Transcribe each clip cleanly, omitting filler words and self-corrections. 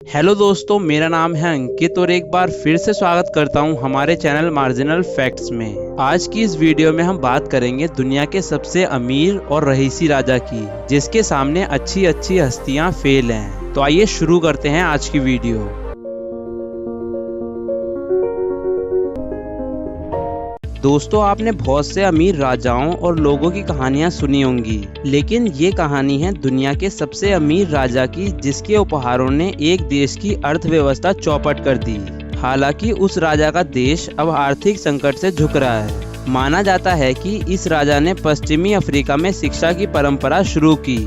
Hello दोस्तों, मेरा नाम है अंकित और एक बार फिर से स्वागत करता हूं हमारे चैनल मार्जिनल फैक्ट्स में। आज की इस वीडियो में हम बात करेंगे दुनिया के सबसे अमीर और रईसी राजा की, जिसके सामने अच्छी अच्छी हस्तियां फेल हैं। तो आइए शुरू करते हैं आज की वीडियो। दोस्तों, आपने बहुत से अमीर राजाओं और लोगों की कहानियां सुनी होंगी, लेकिन ये कहानी है दुनिया के सबसे अमीर राजा की, जिसके उपहारों ने एक देश की अर्थव्यवस्था चौपट कर दी। हालांकि उस राजा का देश अब आर्थिक संकट से झुक रहा है। माना जाता है कि इस राजा ने पश्चिमी अफ्रीका में शिक्षा की परंपरा शुरू की।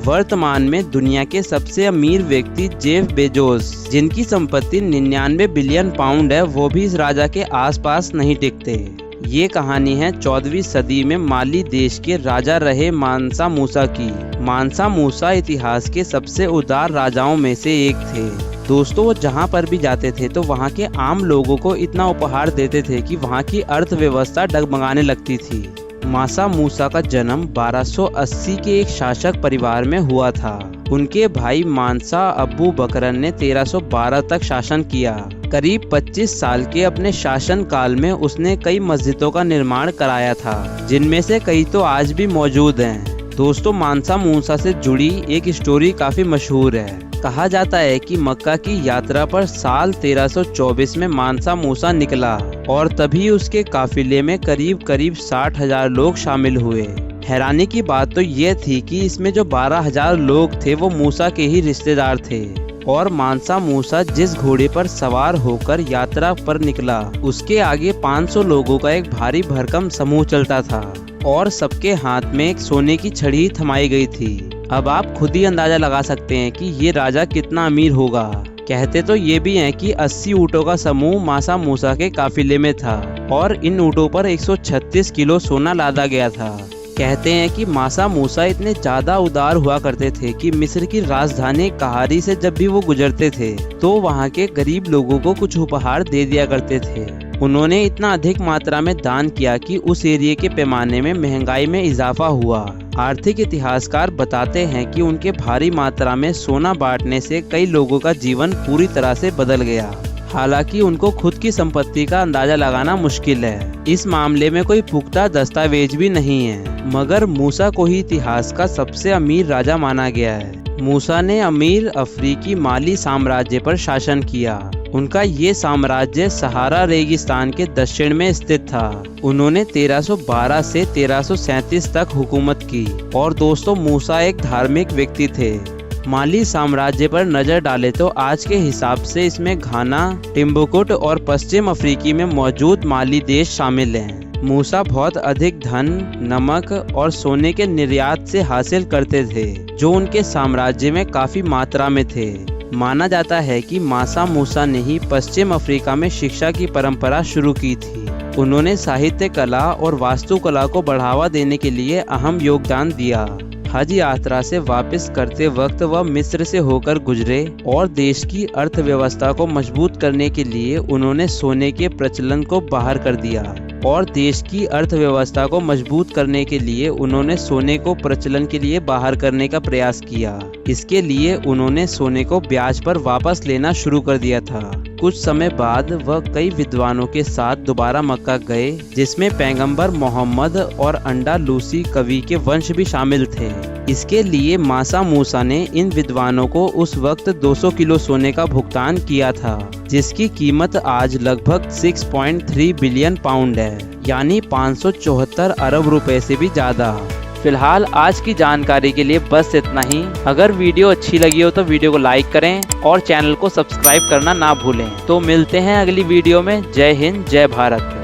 वर्तमान में दुनिया के सबसे अमीर व्यक्ति जेफ बेजोस, जिनकी संपत्ति 99 बिलियन पाउंड है, वो भी इस राजा के आसपास नहीं टिकते। ये कहानी है 14वीं सदी में माली देश के राजा रहे मानसा मूसा की। मानसा मूसा इतिहास के सबसे उदार राजाओं में से एक थे। दोस्तों, वो जहाँ पर भी जाते थे तो वहाँ के आम लोगों को इतना उपहार देते थे कि वहाँ की अर्थव्यवस्था डगमगाने लगती थी। मासा मूसा का जन्म 1280 के एक शासक परिवार में हुआ था। उनके भाई मानसा अब्बू बकरन ने 1312 तक शासन किया। करीब 25 साल के अपने शासन काल में उसने कई मस्जिदों का निर्माण कराया था, जिनमें से कई तो आज भी मौजूद हैं। दोस्तों, मानसा मूसा से जुड़ी एक स्टोरी काफी मशहूर है। कहा जाता है कि मक्का की यात्रा पर साल 1324 में मानसा मूसा निकला और तभी उसके काफिले में करीब 60,000 लोग शामिल हुए। हैरानी की बात तो ये थी कि इसमें जो 12,000 लोग थे वो मूसा के ही रिश्तेदार थे। और मानसा मूसा जिस घोड़े पर सवार होकर यात्रा पर निकला, उसके आगे 500 लोगों का एक भारी भरकम समूह चलता था और सबके हाथ में एक सोने की छड़ी थमाई गई थी। अब आप खुद ही अंदाजा लगा सकते हैं कि ये राजा कितना अमीर होगा। कहते तो ये भी हैं कि 80 ऊँटों का समूह मासा मूसा के काफिले में था और इन ऊँटों पर 136 किलो सोना लादा गया था। कहते हैं कि मासा मूसा इतने ज्यादा उदार हुआ करते थे कि मिस्र की राजधानी कहारी से जब भी वो गुजरते थे तो वहाँ के गरीब लोगों को कुछ उपहार दे दिया करते थे। उन्होंने इतना अधिक मात्रा में दान किया कि उस एरिया के पैमाने में महंगाई में इजाफा हुआ। आर्थिक इतिहासकार बताते हैं कि उनके भारी मात्रा में सोना बांटने से कई लोगों का जीवन पूरी तरह से बदल गया। हालांकि उनको खुद की संपत्ति का अंदाजा लगाना मुश्किल है। इस मामले में कोई पुख्ता दस्तावेज भी नहीं है, मगर मूसा को ही इतिहास का सबसे अमीर राजा माना गया है। मूसा ने अमीर अफ्रीकी माली साम्राज्य पर शासन किया। उनका ये साम्राज्य सहारा रेगिस्तान के दक्षिण में स्थित था। उन्होंने 1312 से 1337 तक हुकूमत की। और दोस्तों, मूसा एक धार्मिक व्यक्ति थे। माली साम्राज्य पर नजर डालें तो आज के हिसाब से इसमें घाना, टिम्बुक्टू और पश्चिम अफ्रीकी में मौजूद माली देश शामिल हैं। मूसा बहुत अधिक धन, नमक और सोने के निर्यात से हासिल करते थे, जो उनके साम्राज्य में काफी मात्रा में थे। माना जाता है कि मासा मूसा ने ही पश्चिम अफ्रीका में शिक्षा की परंपरा शुरू की थी। उन्होंने साहित्य कला और वास्तुकला को बढ़ावा देने के लिए अहम योगदान दिया। हज यात्रा से वापस करते वक्त वह मिस्र से होकर गुजरे और देश की अर्थव्यवस्था को मजबूत करने के लिए उन्होंने सोने के प्रचलन को बाहर कर दिया। और देश की अर्थव्यवस्था को मजबूत करने के लिए उन्होंने सोने को प्रचलन के लिए बाहर करने का प्रयास किया। इसके लिए उन्होंने सोने को ब्याज पर वापस लेना शुरू कर दिया था। कुछ समय बाद वह कई विद्वानों के साथ दोबारा मक्का गए, जिसमें पैगंबर मोहम्मद और अंडालूसी कवि के वंश भी शामिल थे। इसके लिए मासा मूसा ने इन विद्वानों को उस वक्त 200 किलो सोने का भुगतान किया था, जिसकी कीमत आज लगभग 6.3 बिलियन पाउंड है, यानी 574 अरब रुपए से भी ज्यादा। फिलहाल आज की जानकारी के लिए बस इतना ही। अगर वीडियो अच्छी लगी हो तो वीडियो को लाइक करें और चैनल को सब्सक्राइब करना ना भूलें। तो मिलते हैं अगली वीडियो में। जय हिंद, जय भारत।